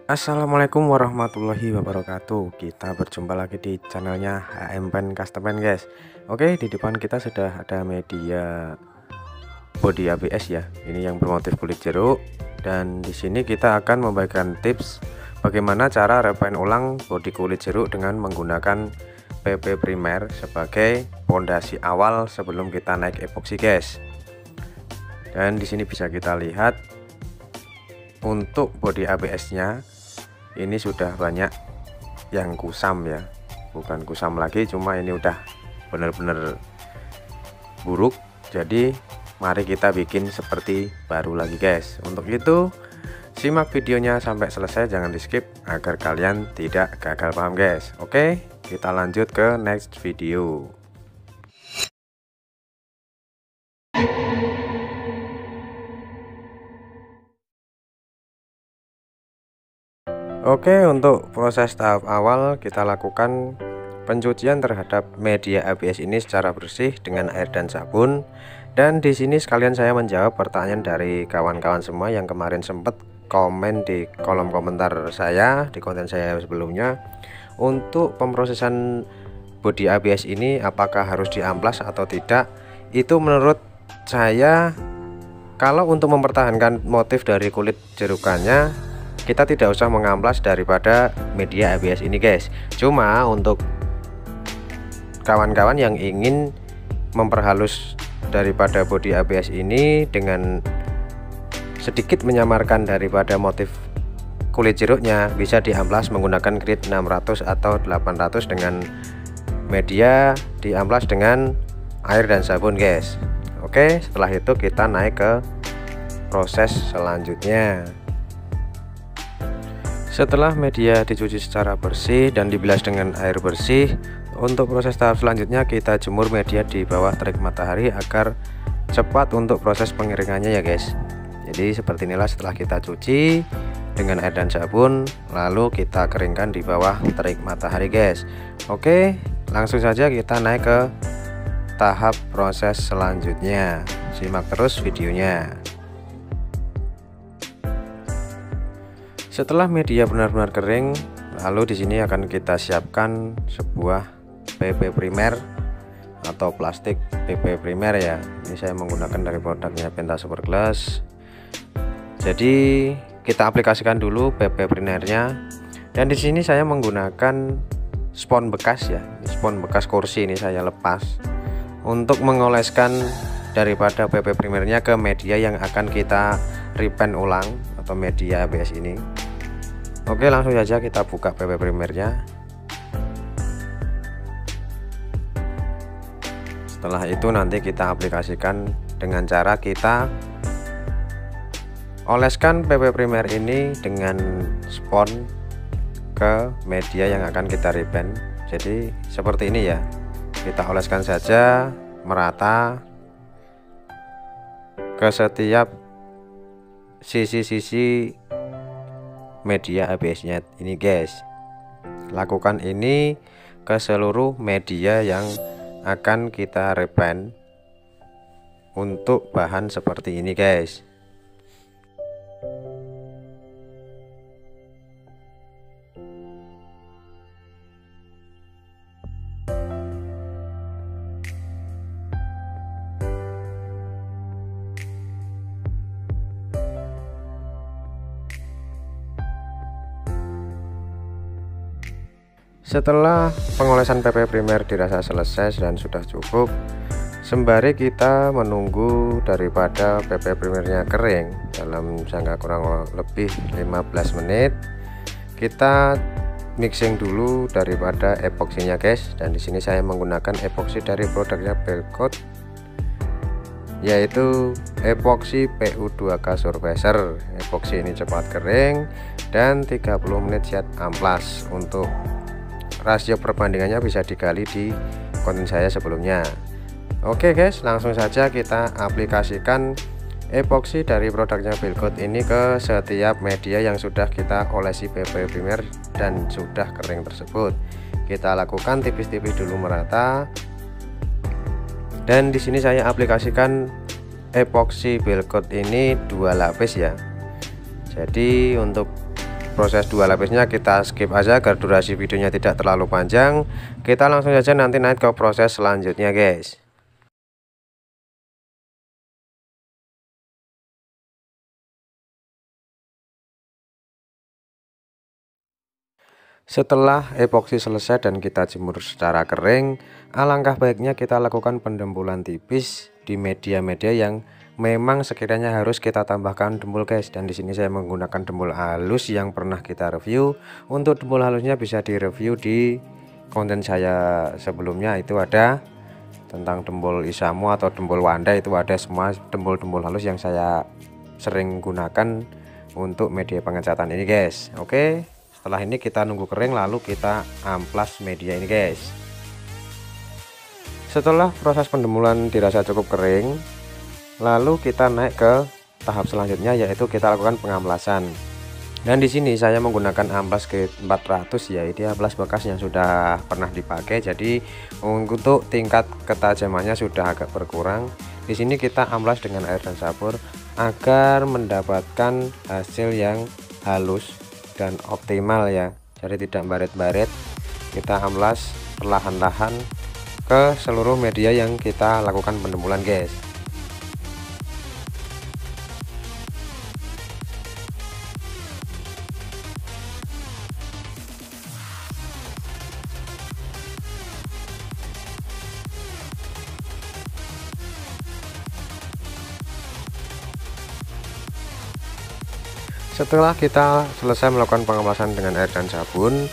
Assalamualaikum warahmatullahi wabarakatuh. Kita berjumpa lagi di channelnya HM Pen Custom Pen, guys. Oke, di depan kita sudah ada media body ABS ya. Ini yang bermotif kulit jeruk. Dan di sini kita akan membagikan tips bagaimana cara repaint ulang body kulit jeruk dengan menggunakan PP primer sebagai pondasi awal sebelum kita naik epoxy, guys. Dan di sini bisa kita lihat untuk body ABS-nya ini sudah banyak yang kusam ya, bukan kusam lagi, cuma ini udah bener-bener buruk. Jadi mari kita bikin seperti baru lagi, guys. Untuk itu simak videonya sampai selesai, jangan di skip agar kalian tidak gagal paham, guys. Oke, kita lanjut ke next video. Oke, untuk proses tahap awal kita lakukan pencucian terhadap media ABS ini secara bersih dengan air dan sabun. Dan di sini sekalian saya menjawab pertanyaan dari kawan-kawan semua yang kemarin sempat komen di kolom komentar saya di konten saya sebelumnya. Untuk pemrosesan body ABS ini apakah harus diamplas atau tidak? Itu menurut saya, kalau untuk mempertahankan motif dari kulit jerukannya, kita tidak usah mengamplas daripada media ABS ini, guys. Cuma untuk kawan-kawan yang ingin memperhalus daripada body ABS ini dengan sedikit menyamarkan daripada motif kulit jeruknya, bisa diamplas menggunakan grit 600 atau 800 dengan media diamplas dengan air dan sabun, guys. Oke, setelah itu kita naik ke proses selanjutnya. Setelah media dicuci secara bersih dan dibilas dengan air bersih, untuk proses tahap selanjutnya kita jemur media di bawah terik matahari agar cepat untuk proses pengeringannya ya, guys. Jadi seperti inilah setelah kita cuci dengan air dan sabun, lalu kita keringkan di bawah terik matahari, guys. Oke, langsung saja kita naik ke tahap proses selanjutnya. Simak terus videonya. Setelah media benar-benar kering, lalu di sini akan kita siapkan sebuah PP primer atau plastik PP primer ya. Ini saya menggunakan dari produknya Penta Super Glass. Jadi kita aplikasikan dulu PP primernya. Dan di sini saya menggunakan spons bekas ya. Ini spons bekas kursi, ini saya lepas untuk mengoleskan daripada PP primernya ke media yang akan kita repaint ulang atau media ABS ini. Oke, langsung saja kita buka PP primernya. Setelah itu nanti kita aplikasikan dengan cara kita oleskan PP primer ini dengan spons ke media yang akan kita repaint. Jadi seperti ini ya, kita oleskan saja merata ke setiap sisi-sisi media ABS-nya ini, guys. Lakukan ini ke seluruh media yang akan kita repaint untuk bahan seperti ini, guys. Setelah pengolesan PP primer dirasa selesai dan sudah cukup, sembari kita menunggu daripada PP primernya kering dalam jangka kurang lebih 15 menit, kita mixing dulu daripada epoksinya, guys. Dan di sini saya menggunakan epoksi dari produknya Belcoat, yaitu epoksi PU2K Surfacer. Epoksi ini cepat kering dan 30 menit siap amplas. Untuk rasio perbandingannya bisa digali di konten saya sebelumnya. Oke, guys, langsung saja kita aplikasikan epoksi dari produknya Belcoat ini ke setiap media yang sudah kita olesi PP primer dan sudah kering tersebut. Kita lakukan tipis-tipis dulu merata. Dan di sini saya aplikasikan epoksi Belcoat ini 2 lapis ya. Jadi untuk proses 2 lapisnya kita skip aja agar durasi videonya tidak terlalu panjang. Kita langsung saja nanti naik ke proses selanjutnya guys. Setelah epoksi selesai dan kita jemur secara kering, alangkah baiknya kita lakukan pendembulan tipis di media-media yang memang sekiranya harus kita tambahkan dembul guys. Dan di sini saya menggunakan dembul halus yang pernah kita review. Untuk dembul halusnya bisa direview di konten saya sebelumnya, itu ada tentang dembul Isamu atau dembul Wanda, itu ada semua dembul-dembul halus yang saya sering gunakan untuk media pengecatan ini guys. Oke. Setelah ini kita nunggu kering lalu kita amplas media ini guys. Setelah proses pendembulan dirasa cukup kering, lalu kita naik ke tahap selanjutnya, yaitu kita lakukan pengamplasan. Dan di sini saya menggunakan amplas G400 ya, ini amplas bekas yang sudah pernah dipakai, jadi untuk tingkat ketajamannya sudah agak berkurang. Di sini kita amplas dengan air dan sabun agar mendapatkan hasil yang halus dan optimal ya, jadi tidak baret-baret. Kita amplas perlahan-lahan ke seluruh media yang kita lakukan pendembulan guys. Setelah kita selesai melakukan pengamplasan dengan air dan sabun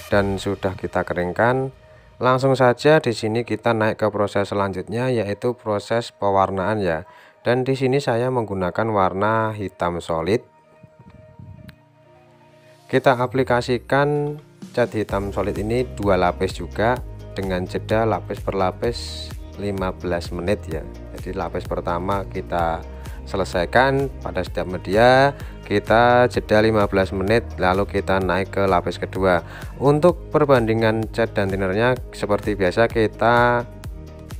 dan sudah kita keringkan, langsung saja di sini kita naik ke proses selanjutnya, yaitu proses pewarnaan ya. Dan di sini saya menggunakan warna hitam solid. Kita aplikasikan cat hitam solid ini 2 lapis juga dengan jeda lapis per lapis 15 menit ya. Jadi lapis pertama kita selesaikan pada setiap media, kita jeda 15 menit lalu kita naik ke lapis kedua. Untuk perbandingan cat dan tinernya seperti biasa kita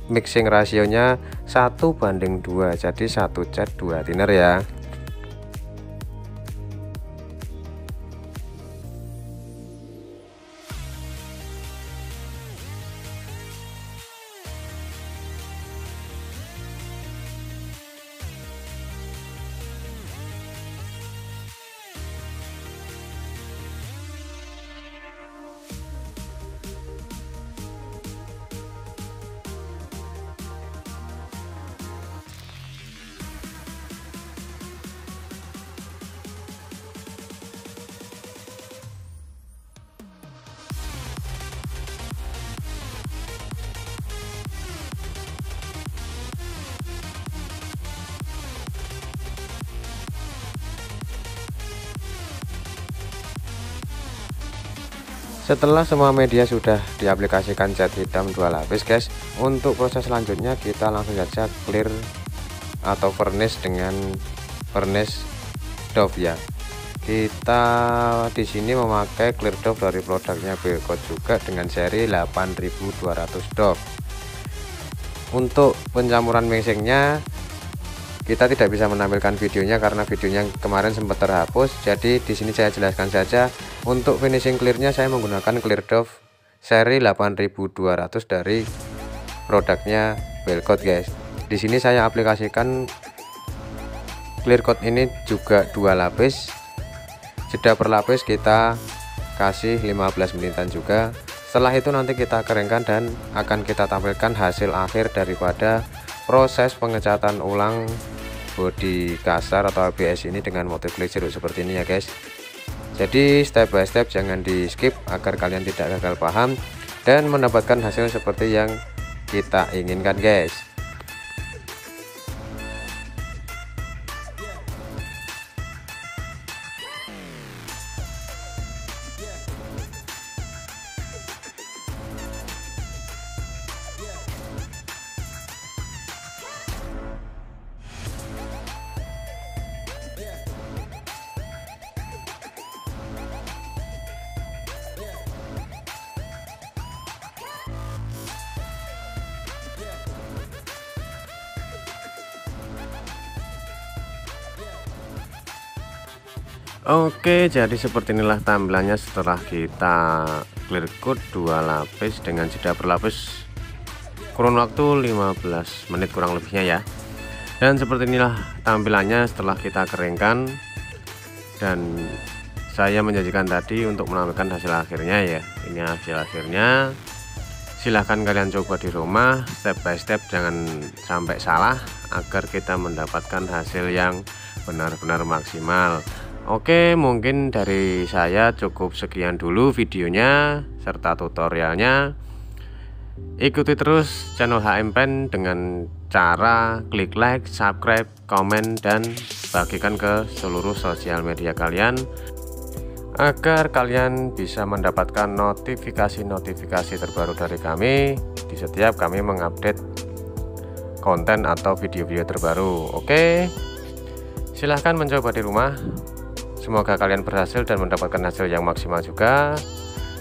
mixing rasionya 1:2, jadi 1 cat 2 thinner ya. Setelah semua media sudah diaplikasikan cat hitam 2 lapis guys, untuk proses selanjutnya kita langsung saja clear atau varnish dengan varnish Dove ya. Kita di sini memakai clear Dove dari produknya Belkot juga dengan seri 8200 Dove. Untuk pencampuran mixingnya kita tidak bisa menampilkan videonya karena videonya kemarin sempat terhapus, jadi di sini saya jelaskan saja. Untuk finishing clearnya saya menggunakan clear Dove seri 8200 dari produknya Belkot guys. Di sini saya aplikasikan clear coat ini juga 2 lapis, jeda per lapis kita kasih 15 menitan juga. Setelah itu nanti kita keringkan dan akan kita tampilkan hasil akhir daripada proses pengecatan ulang bodi kasar atau ABS ini dengan motif klik jeruk seperti ini ya guys. Jadi step by step jangan di skip agar kalian tidak gagal paham dan mendapatkan hasil seperti yang kita inginkan guys. Oke, jadi seperti inilah tampilannya setelah kita clear coat 2 lapis dengan jeda berlapis kurun waktu 15 menit kurang lebihnya ya. Dan seperti inilah tampilannya setelah kita keringkan, dan saya menjanjikan tadi untuk menampilkan hasil akhirnya ya. Ini hasil akhirnya. Silahkan kalian coba di rumah step by step, jangan sampai salah agar kita mendapatkan hasil yang benar-benar maksimal. Oke, mungkin dari saya cukup sekian dulu videonya serta tutorialnya. Ikuti terus channel HM Pen dengan cara klik like, subscribe, komen, dan bagikan ke seluruh sosial media kalian agar kalian bisa mendapatkan notifikasi-notifikasi terbaru dari kami di setiap kami mengupdate konten atau video-video terbaru. Oke, silahkan mencoba di rumah. Semoga kalian berhasil dan mendapatkan hasil yang maksimal juga.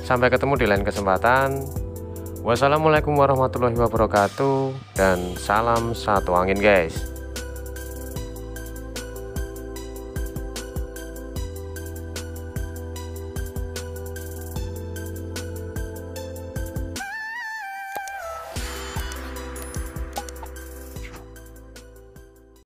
Sampai ketemu di lain kesempatan. Wassalamualaikum warahmatullahi wabarakatuh, dan salam satu angin guys.